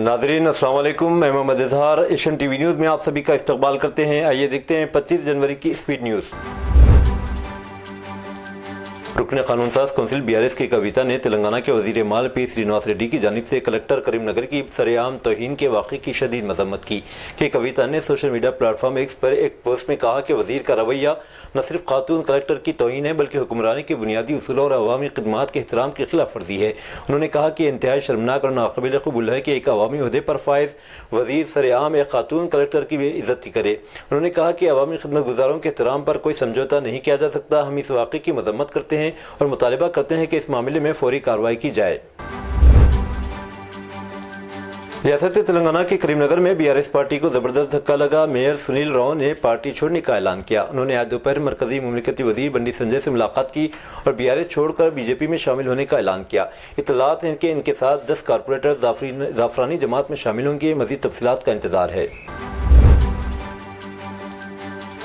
नाज़रीन अस्सलाम वालेकुम, मैं Mohammad Izhar Asian TV news में आप सभी का इस्तकबाल करते हैं। आइए देखते हैं 25 जनवरी की स्पीड न्यूज़। रुकन कानून साज कौंसिल BRS की कविता ने तेलंगाना के वजीर माल P श्रीनिवास रेड्डी की जानिब से कलेक्टर करीमनगर की सरेआम तौहीन के वाक़े की शदीद मजम्मत की कि कविता ने सोशल मीडिया प्लेटफॉर्म X पर एक पोस्ट में कहा कि वजीर का रवैया न सिर्फ खातून कलेक्टर की तौहीन है बल्कि हुक्मरानी के बुनियादी उसूलों और अवामी खिदमात के एहतराम की खिलाफ वर्जी है। उन्होंने कहा कि इंतहाई शर्मनाक और नाक़ाबिल क़बूल है कि एक अवामी ओहदे पर फायज वजीर सरेआम एक खातून कलेक्टर की बेइज्जती करे। उन्होंने कहा कि अवामी खिदमत गुजारों के एहतराम पर कोई समझौता नहीं किया जा सकता। हम इस वाक़े की मजम्मत करते हैं और मुतालिबा करते हैं कि इस मामले में फौरी कार्रवाई की जाए। रियासत तेलंगाना के करीमनगर में BRS पार्टी को जबरदस्त धक्का लगा। मेयर सुनील राव ने पार्टी छोड़ने का ऐलान किया। उन्होंने आज दोपहर मरकजी मुमलिकती वजीर बंडी संजय से मुलाकात की और BRS छोड़कर BJP में शामिल होने का ऐलान किया। इत्तलात हैं कि इनके साथ 10 कारपोरेटर जाफरानी जमात में शामिल होंगे। मजीद तफसीलात का इंतजार है।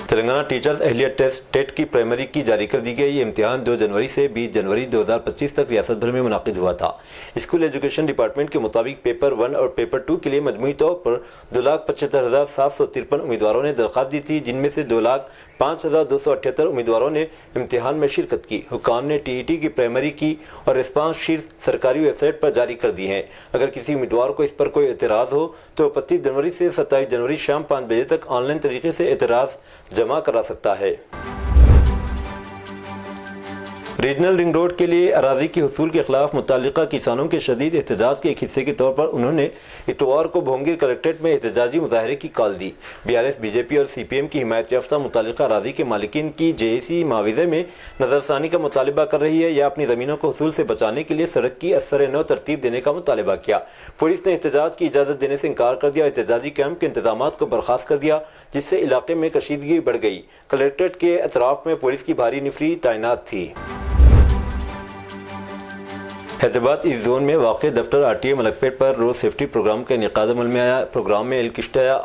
तेलंगाना टीचर्स अहलियत टेट की प्राइमरी की जारी कर दी गई। ये इम्तिहान 2 जनवरी से 20 जनवरी 2025 तक रियासत भर में मुनाकिद हुआ था। स्कूल एजुकेशन डिपार्टमेंट के मुताबिक पेपर 1 और पेपर 2 के लिए मजमूई तौर पर 2,75,753 उम्मीदवारों ने दरख्वास्त दी थी, जिनमें से 2,05,278 उम्मीदवारों ने इम्तिहान में शिरकत की। हुक्काम ने TET की प्राइमरी की और रिस्पांस शीट सरकारी वेबसाइट पर जारी कर दी हैं। अगर किसी उम्मीदवार को इस पर कोई एतराज़ हो तो 25 जनवरी से 27 जनवरी शाम 5 बजे तक ऑनलाइन तरीके से एतराज़ जमा करा सकता है। रीजनल रिंग रोड के लिए अराजी की हुसूल के खिलाफ मुतालिका किसानों के शदीद एहतजाज के एक हिस्से के तौर पर उन्होंने इतवार को भोंगिर कलेक्ट्रेट में एहतजाजी मुजाहरे की कॉल दी। BRS BJP और CPM की हिमायत याफ्ता मुतालिका अराजी के मालिकीन की JAC मुआवजे में नजरसानी का मुतालबा कर रही है या अपनी ज़मीनों को हुसूल से बचाने के लिए सड़क की असर नौ तरतीब देने का मुतालबा किया। पुलिस ने एहतजाज की इजाज़त देने से इनकार कर दिया। एहतजाजी कैंप के इंतजामात को बर्खास्त कर दिया, जिससे इलाके में कशीदगी बढ़ गई। कलेक्ट्रेट के अतराफ में पुलिस की भारी निफरी तैनात थी। हैदराबाद ईस्ट जोन में वाक़ दफ्तर RTA मलकपेट पर रोड सेफ्टी प्रोग्राम का इनेकाद अमल में आया। प्रोग्राम में एलकिस्टाया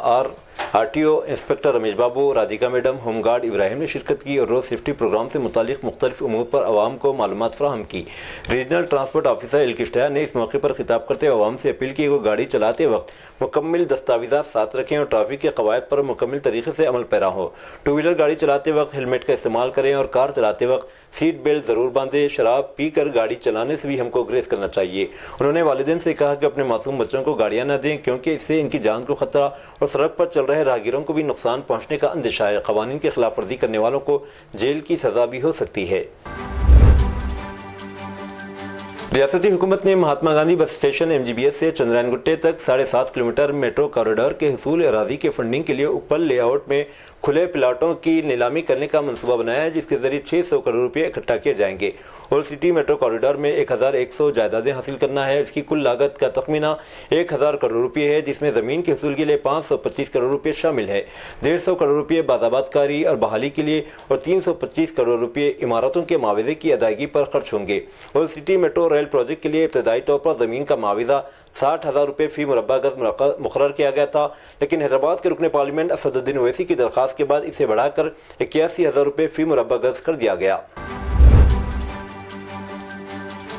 RTO इंस्पेक्टर रमेश बाबू, राधिका मैडम, होमगार्ड इब्राहिम ने शिरकत की और रोड सेफ्टी प्रोग्राम से मुतालिक मुख्तलिफ उमूर पर आवाम को मालूमात फराहम की। रीजनल ट्रांसपोर्ट ऑफिसर एलकिस्टाया ने इस मौके पर खिताब करते हुए आवाम से अपील की कि वो गाड़ी चलाते वक्त मुकम्मल दस्तावेज़ात साथ रखें और ट्रैफिक के कवायद पर मुकम्मल तरीके से अमल पैरा हो। 2 व्हीलर गाड़ी चलाते वक्त हेलमेट का इस्तेमाल करें और कार चलाते वक्त सीट बेल्ट ज़रूर बांधें। शराब पी कर गाड़ी चलाने से भी हमको ग्रेस करना चाहिए। उन्होंने वालिदैन से कहा कि अपने मासूम बच्चों को गाड़ियाँ न दें, क्योंकि इससे इनकी जान को खतरा और सड़क पर चल रहे राहगीरों को भी नुकसान पहुँचने का अंदेशा है। क़वानीन की खिलाफ वर्जी करने वालों को जेल की सज़ा भी हो सकती है। रियासती हुकूमत ने Mahatma Gandhi bus station MGBS से चंद्रायनगुट्टे तक 7.5 किलोमीटर मेट्रो कॉरिडोर के हुसूल अराजी के फंडिंग के लिए ऊपर लेआउट में खुले प्लाटों की नीलामी करने का मंसूबा बनाया है, जिसके जरिए 600 करोड़ रुपये इकट्ठा किए जाएंगे। ओल्ड सिटी मेट्रो कॉरिडोर में 1100 जायदादें हासिल करना है। इसकी कुल लागत का तखमीना 1000 करोड़ रुपये है, जिसमें ज़मीन के हुसूल के लिए 525 करोड़ रुपये शामिल है। 150 करोड़ रुपये बाज़ाबातकारी और बहाली के लिए और 325 करोड़ रुपये इमारतों के मुआवजे की अदायगी पर खर्च होंगे। Old city metro rail project के लिए इब्तदाई तौर पर ज़मीन का मुआवजा 60,000 रुपये फ़ी मुरब्बा गज मुकर्रर किया गया था, लेकिन हैदराबाद के रुकन पार्लियामेंट असदुद्दीन ओवैसी की दरख्वास्त के बाद इसे बढ़ाकर 81,000 रुपये फ़ी मुरब्बा गज कर दिया गया।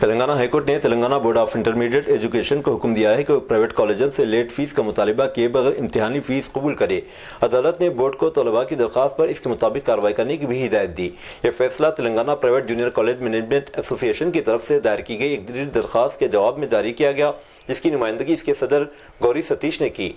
तेलंगाना हाईकोर्ट ने Telangana board of intermediate education को हुक्म दिया है कि वो प्राइवेट कॉलेजों से लेट फीस का मुतालिबा किए बगैर इम्तिहानी फीस कबूल करे। अदालत ने बोर्ड को तलबा की दरख्वास्त पर इसके मुताबिक कार्रवाई करने की भी हिदायत दी। यह फैसला Telangana private junior college management association की तरफ से दायर की गई एक दरख्वास्त के जवाब में जारी किया गया, जिसकी नुमाइंदगी इसके सदर गौरी सतीश ने की।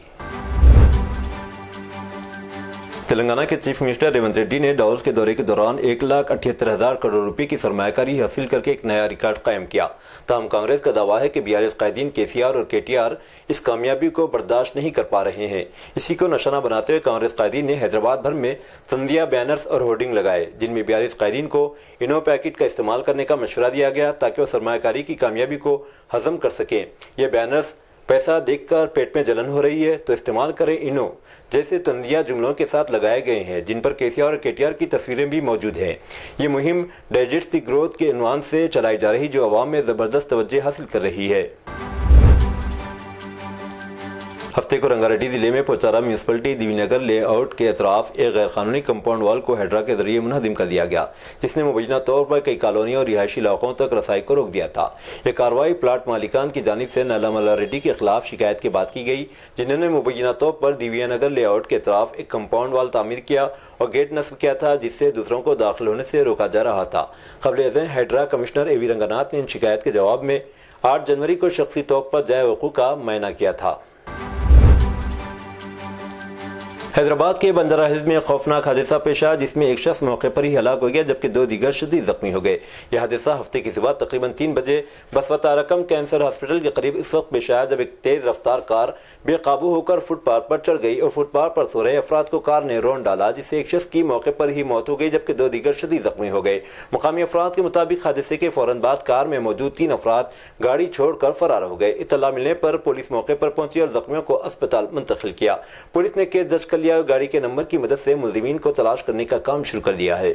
तेलंगाना के चीफ मिनिस्टर रेवंत रेड्डी ने डावोस के दौरे के दौरान 1,78,000 करोड़ रुपए की सरमायाकारी हासिल करके एक नया रिकॉर्ड कायम किया। ताहम कांग्रेस का दावा है कि BRS कायदीन KCR और KTR इस कामयाबी को बर्दाश्त नहीं कर पा रहे हैं। इसी को निशाना बनाते हुए कांग्रेस कायदीन ने हैदराबाद भर में संदिया बैनर्स और होर्डिंग लगाए, जिनमें BRS कायदीन को इनो पैकेट का इस्तेमाल करने का मशवरा दिया गया ताकि वो सरमायाकारी की कामयाबी को हजम कर सकें। ये बैनर्स पैसा देखकर पेट में जलन हो रही है तो इस्तेमाल करें इनो जैसे तंदिया जुमलों के साथ लगाए गए हैं, जिन पर KCR और KTR की तस्वीरें भी मौजूद हैं। ये मुहिम डाइजेस्ट द ग्रोथ के उन्वान से चलाई जा रही, जो अवाम में ज़बरदस्त तवज्जो हासिल कर रही है। ہفتے کو رنگاریڈی ضلع میں پوچارا میونسپلٹی دیوی نگر لے آؤٹ کے اطراف ایک غیر قانونی کمپاؤنڈ وال کو ہیڈرا کے ذریعے منہدم کر دیا گیا، جس نے مبینہ طور پر کئی کالونیوں اور رہائشی علاقوں تک رسائی کو روک دیا تھا۔ یہ کارروائی پلاٹ مالکان کی جانب سے نالا ملا ریڈی کے خلاف شکایت کے بعد کی گئی، جنہوں نے مبینہ طور پر دیوی نگر لے آؤٹ کے اطراف ایک کمپاؤنڈ وال تعمیر کیا اور گیٹ نصب کیا تھا، جس سے دوسروں کو داخل ہونے سے روکا جا رہا تھا۔ قبل ازیں ہیڈرا کمشنر اے وی رنگناتھ نے ان شکایت کے جواب میں 8 جنوری کو شخصی طور پر جائے وقوع کا معائنہ کیا تھا۔ حیدرآباد کے بندرہ ہلز میں خوفناک حادثہ پیش آیا، جس میں ایک شخص موقع پر ہی ہلاک ہو گیا جبکہ 2 دیگر شدید زخمی ہو گئے۔ یہ حادثہ ہفتے کی صبح تقریباً 3 بجے بسوتا رقم کینسر ہسپتال کے قریب اس وقت پیش آیا جب ایک تیز رفتار کار بے قابو ہو کر فٹ پاتھ پر چڑھ گئی اور فٹ پاتھ پر سو رہے افراد کو کار نے رون ڈالا، جس سے ایک شخص کی موقع پر ہی موت ہو گئی جبکہ 2 دیگر شدید زخمی ہو گئے۔ مقامی افراد کے مطابق حادثے کے فوراً بعد کار میں موجود 3 افراد گاڑی چھوڑ کر فرار ہو گئے۔ اطلاع ملنے پر پولیس موقع پر پہنچی اور زخمیوں کو اسپتال منتقل کیا۔ پولیس نے کیس درج کر لیا اور گاڑی کے نمبر کی مدد سے ملزمین کو تلاش کرنے کا کام شروع کر دیا ہے۔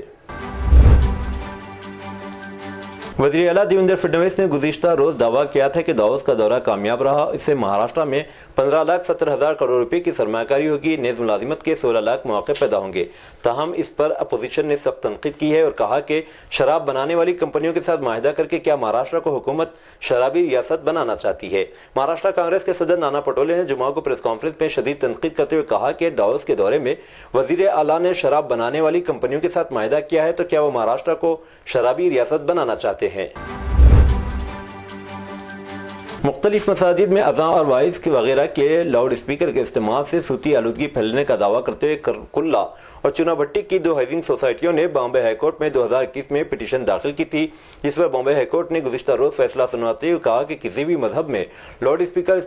وزیر اعلیٰ دیویندر فڈنویس نے گزشتہ روز دعویٰ کیا تھا کہ داؤس کا دورہ کامیاب رہا، اس سے مہاراشٹر میں 15,70,000 کروڑ روپے کی سرمایہ کاری ہوگی، نیز ملازمت کے 16 لاکھ مواقع پیدا ہوں گے۔ تاہم اس پر اپوزیشن نے سخت تنقید کی ہے اور کہا کہ شراب بنانے والی کمپنیوں کے ساتھ معاہدہ کر کے کیا مہاراشٹر کو حکومت شرابی ریاست بنانا چاہتی ہے۔ مہاراشٹر کانگریس کے صدر نانا پٹولے نے جمعہ کو پریس کانفرنس میں شدید تنقید کرتے ہوئے کہا کہ داؤس کے دورے میں وزیر اعلیٰ نے شراب بنانے والی کمپنیوں کے ساتھ معاہدہ کیا ہے تو کیا وہ مہاراشٹر کو شرابی ریاست بنانا چاہتے ہیں۔ مختلف مساجد میں اذان اور وائز وغیرہ کے لاؤڈ اسپیکر کے استعمال سے صوتی آلودگی پھیلنے کا دعویٰ کرتے ہوئے کلّا اور چنا بھٹی کی 2 ہاؤسنگ سوسائٹیوں نے بامبے ہائی کورٹ میں 2021 میں پٹیشن داخل کی تھی، جس پر بامبے ہائی کورٹ نے گزشتہ روز فیصلہ سناتے ہوئے کہا کہ کسی بھی مذہب میں لاؤڈ اسپیکر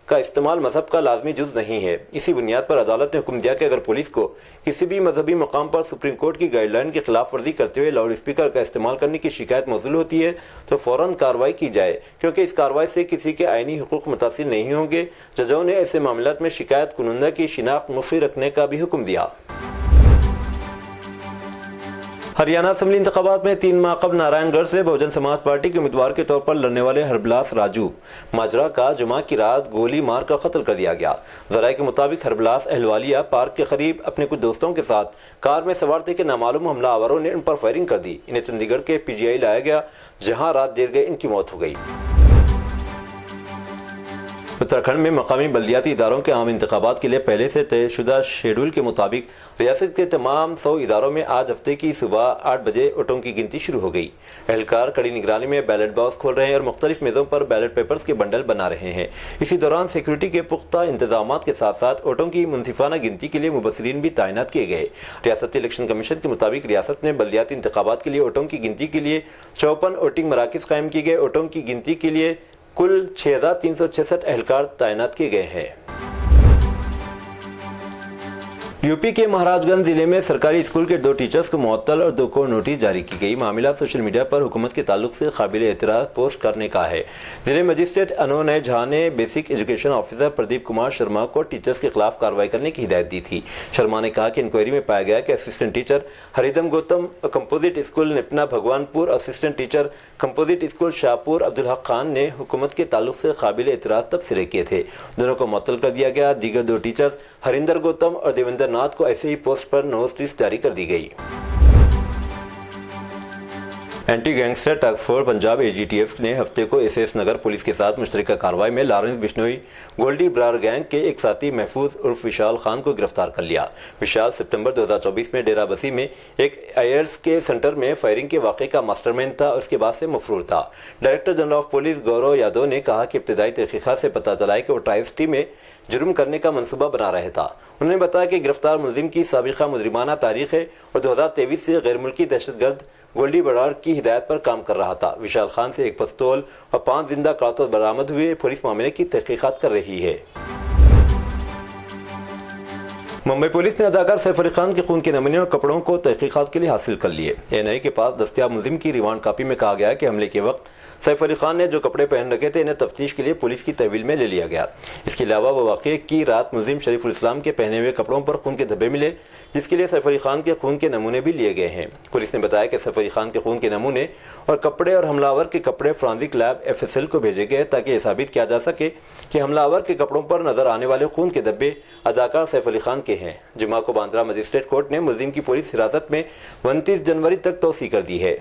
کا استعمال مذہب کا لازمی جز نہیں ہے۔ اسی بنیاد پر عدالت نے حکم دیا کہ اگر پولیس کو کسی بھی مذہبی مقام پر سپریم کورٹ کی گائیڈ لائن کی خلاف ورزی کرتے ہوئے لاؤڈ اسپیکر کا استعمال کرنے کی شکایت موصول ہوتی ہے تو فوراً کارروائی کی جائے، کیونکہ اس کارروائی سے کسی کے آئینی حقوق متاثر نہیں ہوں گے۔ ججوں نے ایسے معاملات میں شکایت کنندہ کی شناخت مخفی رکھنے کا بھی حکم دیا۔ ہریانہ اسمبلی انتخابات میں 3 ماہ قبل نارائن گڑھ سے بہوجن سماج پارٹی کے امیدوار کے طور پر لڑنے والے ہربلاس راجو ماجرا کا جمعہ کی رات گولی مار کر قتل کر دیا گیا۔ ذرائع کے مطابق ہربلاس اہلوالیہ پارک کے قریب اپنے کچھ دوستوں کے ساتھ کار میں سوار تھے کہ نامعلوم حملہ آوروں نے ان پر فائرنگ کر دی۔ انہیں چندی گڑھ کے PGI لایا گیا، جہاں رات دیر گئے ان کی موت ہو گئی۔ اتراکھنڈ میں مقامی بلدیاتی اداروں کے عام انتخابات کے لیے پہلے سے طے شدہ شیڈول کے مطابق ریاست کے تمام 100 اداروں میں آج ہفتے کی صبح 8 بجے ووٹوں کی گنتی شروع ہو گئی۔ اہلکار کڑی نگرانی میں بیلٹ باکس کھول رہے ہیں اور مختلف میزوں پر بیلٹ پیپرز کے بنڈل بنا رہے ہیں۔ اسی دوران سیکورٹی کے پختہ انتظامات کے ساتھ ساتھ ووٹوں کی منصفانہ گنتی کے لیے مبصرین بھی تعینات کیے گئے۔ ریاستی الیکشن کمیشن کے مطابق ریاست میں بلدیاتی انتخابات کے لیے ووٹوں کی گنتی کے لیے 54 ووٹنگ مراکز قائم کیے گئے۔ ووٹوں کی گنتی کے لیے کل 6,366 اہلکار تعینات کیے گئے ہیں۔ یوپی کے مہاراج گنج ضلع میں سرکاری اسکول کے 2 ٹیچرز کو معطل اور 2 کو نوٹس جاری کی گئی۔ معاملہ سوشل میڈیا پر حکومت کے تعلق سے قابل اعتراض پوسٹ کرنے کا ہے۔ ضلع مجسٹریٹ انوے جھا نے basic education officer Pradeep Kumar Sharma کو ٹیچرز کے خلاف کارروائی کرنے کی ہدایت دی تھی۔ شرما نے کہا کہ انکوائری میں پایا گیا کہ assistant teacher Haridam Gautam composite school Napna Bhagwanpur اور assistant teacher composite school Shahpur Abdulhaq Khan نے حکومت کے تعلق سے قابل اعتراض تبصرے کیے تھے۔ دونوں کو معطل کر دیا گیا۔ دیگر 2 ٹیچرز ہریندر گوتم اور دیویندر ناتھ کو ایسے ہی پوسٹ پر نوٹس جاری کر دی گئی۔ Anti gangster task force Punjab AGTF نے ہفتے کو SS نگر پولیس کے ساتھ مشترکہ کارروائی میں لارنس بشنوئی گولڈی برار گینگ کے ایک ساتھی محفوظ عرف وشال خان کو گرفتار کر لیا۔ وشال ستمبر 2024 میں ڈیرہ بسی میں ایک IELTS کے سینٹر میں فائرنگ کے واقعے کا ماسٹر مائنڈ تھا اور اس کے بعد سے مفرور تھا۔ ڈائریکٹر جنرل آف پولیس گورو یادو نے کہا کہ ابتدائی تحقیقات سے پتہ چلا ہے کہ وہ TriST میں جرم کرنے کا منصوبہ بنا رہا تھا۔ انہوں نے بتایا کہ گرفتار ملزم کی سابقہ مجرمانہ تاریخ ہے اور 2023 سے غیر ملکی دہشت گرد گولڈی برار کی ہدایت پر کام کر رہا تھا۔ وشال خان سے ایک پستول اور 5 زندہ کارتوس برآمد ہوئے۔ پولیس معاملے کی تحقیقات کر رہی ہے۔ मुंबई पुलिस ने अदाकार सैफ अली खान के खून के नमूने और कपड़ों को तहकीकात के लिए हासिल कर लिए। एएनआई के पास दस्तियाब मुलजिम की रिमांड कॉपी में कहा गया है कि हमले के वक्त सैफ अली खान ने जो कपड़े पहन रखे थे इन्हें तफ्तीश के लिए पुलिस की तहवील में ले लिया गया। इसके अलावा वो वाक़े की रात मुलजिम शरीफुल इस्लाम के पहने हुए कपड़ों पर खून के धब्बे मिले, जिसके लिए सैफ अली खान के खून के नमूने भी लिए गए हैं। पुलिस ने बताया कि सैफ अली खान के खून के नमूने और कपड़े और हमलावर के कपड़े फॉरेंसिक लैब FSL को भेजे गए ताकि यह साबित किया जा सके कि हमलावर के कपड़ों पर नजर आने वाले खून के धब्बे अदाकार सैफ अली खान के हैं। जुमा को बांद्रा मजिस्ट्रेट कोर्ट ने मुलजिम की पुलिस हिरासत में 29 जनवरी तक तोसी कर दी है।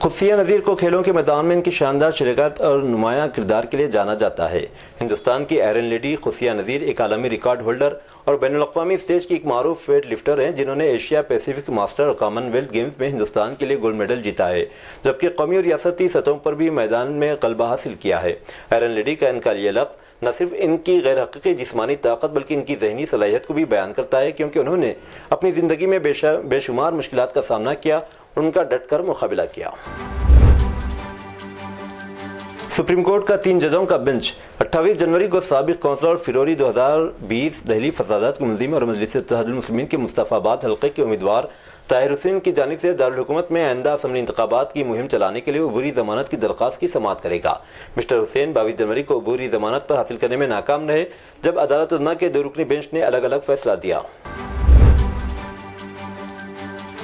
खुशिया नज़ीर को खेलों के मैदान में इनकी शानदार शिरकत और नुमायां किरदार के लिए जाना जाता है। हिंदुस्तान की आयरन लेडी खुशिया नज़ीर एक आलमी रिकॉर्ड होल्डर और बैनुल-अक़वामी स्टेज की एक मारूफ वेट लिफ्टर हैं, जिन्होंने एशिया पैसिफिक मास्टर और कॉमनवेल्थ गेम्स में हिंदुस्तान के लिए गोल्ड मेडल जीता है, जबकि कौमी और रियासती सतहों पर भी मैदान में गलबा हासिल किया है। आयरन लेडी का इनका ये लक़्ब न सिर्फ इनकी गैर हकीकी जिस्मानी ताकत बल्कि इनकी ज़हनी सलाहियत को भी बयान करता है, क्योंकि उन्होंने अपनी ज़िंदगी में बेशुमार मुश्किलात का सामना किया और उनका डट कर मुकाबला किया। सुप्रीम कोर्ट का 3 जजों का बेंच 28 जनवरी को साबिक कौंसलर फिरौरी 2020 दहली फसादात के मुल्ज़िम और मजलिस इत्तेहादुल मुस्लिमीन के मुस्तफ़ाबाद हल्के के उम्मीदवार ताहिर हुसैन की जानिब से दारुल हुकूमत में आइंदा असम्बली इंतखाबात की मुहिम चलाने के लिए अबूरी ज़मानत की दरख्वास्त की समाअत करेगा। मिस्टर हुसैन 22 जनवरी को अबूरी ज़मानत पर हासिल करने में नाकाम रहे, जब अदालत उज़्मा के 2 रुकनी बेंच ने अलग अलग फैसला दिया।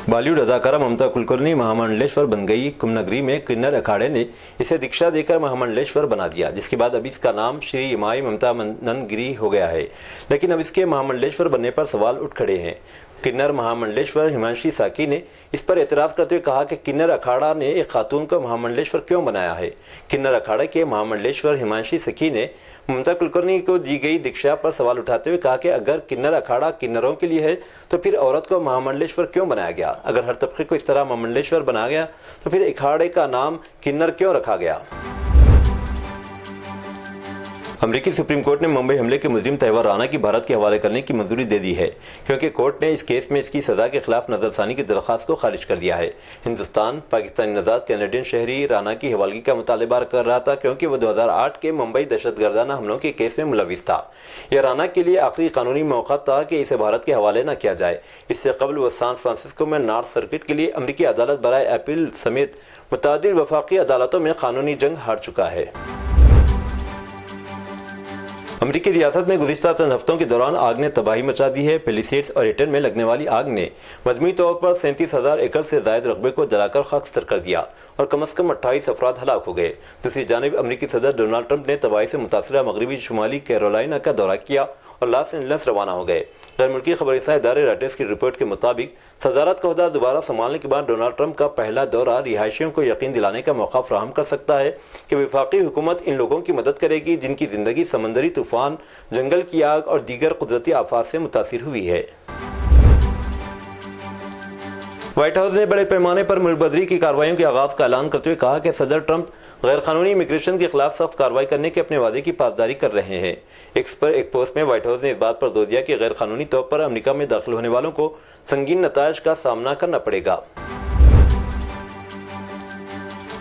बॉलीवुड अदाकारा ममता कुलकर्णी महामंडलेश्वर बन गई। कुमनगरी में किन्नर अखाड़े ने इसे दीक्षा देकर महामंडलेश्वर बना दिया, जिसके बाद अब इसका नाम श्री इमाई ममता नंदगिरी हो गया है। लेकिन अब इसके महामंडलेश्वर बनने पर सवाल उठ खड़े हैं। किन्नर महामंडलेश्वर हिमांशी साकी ने इस पर एतराज़ करते हुए कहा कि किन्नर अखाड़ा ने एक खातून को महामंडलेश्वर क्यों बनाया है। किन्नर अखाड़ा के महामंडलेश्वर हिमांशी साकी ने ममता कुलकर्णी को दी गई दीक्षा पर सवाल उठाते हुए कहा कि अगर किन्नर अखाड़ा किन्नरों के लिए है तो फिर औरत को महामंडलेश्वर क्यों बनाया गया। अगर हर तबके को इस तरह महामंडलेश्वर बनाया गया तो फिर अखाड़े का नाम किन्नर क्यों रखा गया। अमेरिकी सुप्रीम कोर्ट ने मुंबई हमले के मुजरिम तैवर राना की भारत के हवाले करने की मंजूरी दे दी है, क्योंकि कोर्ट ने इस केस में इसकी सजा के खिलाफ नजरसानी की दरख्वास्त को खारिज कर दिया है। हिंदुस्तान पाकिस्तानी नजात कैनेडियन शहरी राना की हवालगी का मुतालबा कर रहा था, क्योंकि वो 2008 के मुंबई दहशतगर्दाना हमलों के केस में मुलविस था। यह राना के लिए आखिरी कानूनी मौका था कि इसे भारत के हवाले न किया जाए। इससे कबल वो सैन फ्रांसिस्को में नॉर्थ सर्किट के लिए अमरीकी अदालत बराए अपील समेत मुतअद्दिद वफाकी अदालतों में कानूनी जंग हार चुका है। अमरीकी रियासत में गुज़िश्ता चंद हफ्तों के दौरान आग ने तबाही मचा दी है। पेलिसेड्स और एटन में लगने वाली आग ने मजमूई तौर पर 37,000 एकड़ से ज़ायद रकबे को जलाकर खाकस्तर कर दिया और कम से कम 28 अफराद हलाक हो गए। दूसरी जानिब अमरीकी सदर डोनाल्ड ट्रंप ने तबाही से मुतासरा मगरबी शुमाली कैरोलिना का दौरा किया और लॉस एंजल्स रवाना हो गए। गैर मुल्की खबरसां इदारे रॉयटर्स की रिपोर्ट के मुताबिक सदारत का ओहदा दोबारा संभालने के बाद डोनाल्ड ट्रंप का पहला दौरा रिहायशियों को यकीन दिलाने का मौका फराहम कर सकता है कि वफाकी हुकूमत इन लोगों की मदद करेगी जिनकी ज़िंदगी समंदरी तूफान, जंगल की आग और दीगर कुदरती आफात से मुतासिर हुई है। व्हाइट हाउस ने बड़े पैमाने पर मुल्कबदरी की कार्रवाइयों के आगाज का ऐलान करते हुए कहा कि सदर ट्रंप गैर कानूनी इमिग्रेशन के खिलाफ सख्त कार्रवाई करने के अपने वादे की पासदारी कर रहे हैं। एक पोस्ट में व्हाइट हाउस ने इस बात पर जोर दिया कि गैर कानूनी तौर पर अमेरिका में दाखिल होने वालों को संगीन नताइज का सामना करना पड़ेगा।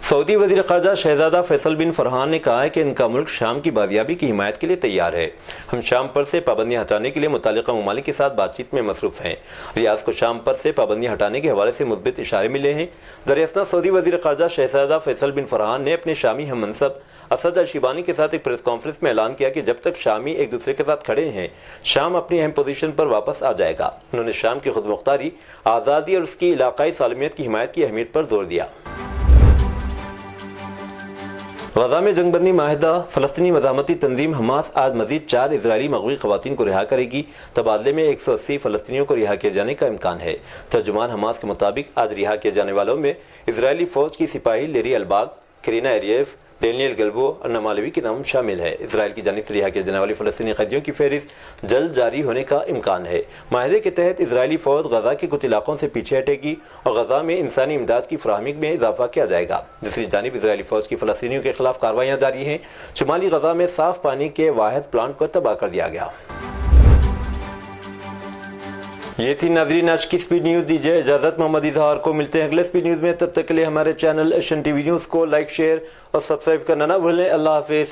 सऊदी वज़ीर ख़ारजा शहज़ादा फैसल बिन फरहान ने कहा है कि इनका मुल्क शाम की बाजियाबी की हिमायत के लिए तैयार है। हम शाम पर से पाबंदियाँ हटाने के लिए मुतालिका ममालिक के साथ बातचीत में मसरूफ़ हैं। रियाज को शाम पर से पाबंदियाँ हटाने के हवाले से मुस्बित इशारे मिले हैं। दरअसल सऊदी वज़ीर ख़ारजा शहज़ादा फैसल बिन फरहान ने अपने शामी हम मनसब असद अल-शिबानी के साथ एक प्रेस कॉन्फ्रेंस में ऐलान किया कि जब तक शामी एक दूसरे के साथ खड़े हैं, शाम अपनी अहम पोजीशन पर वापस आ जाएगा। उन्होंने शाम की खुदमुख्तारी, आज़ादी और उसकी इलाकाई सालमियत की हिमायत की अहमियत पर जोर दिया। गजा में जंगबंदी माहिदा फ़लस्तीनी मज़ाहमती तंजीम हमास आज मज़ीद 4 इजरायली मग़वी ख़वातीन को रिहा करेगी। तबादले में 180 फ़लस्तीनियों को रिहा किए जाने का इम्कान है। तर्जुमान हमास के मुताबिक आज रिहा किए जाने वालों में इजरायली फ़ौज की सिपाही लेरी अलबाग, करीना एरियफ, डेनियल गल्बो और नमालवी के नाम शामिल है। इजराइल की जानिब से रिहा किए जाने वाली फ़लस्तीनी कैदियों की फहरिस्त जल्द जारी होने का इम्कान है। माहिदे के तहत इजरायली फ़ौज गजा के कुछ इलाकों से पीछे हटेगी और गजा में इंसानी इमदाद की फराहमी में इजाफा किया जाएगा। दूसरी जानिब इजरायली फ़ौज की फ़लस्तीनियों के खिलाफ कार्रवाइयाँ जारी हैं। शुमाली गजा में साफ पानी के वाहिद प्लांट को तबाह कर दिया गया। ये थी नाज़रीन आज की स्पीड न्यूज़। दीजिए इजाज़त, मोहम्मद इजहार को मिलते हैं अगले स्पीड न्यूज़ में। तब तक के लिए हमारे चैनल एशियन टीवी न्यूज़ को लाइक, शेयर और सब्सक्राइब करना ना भूलें। अल्लाह हाफिज़।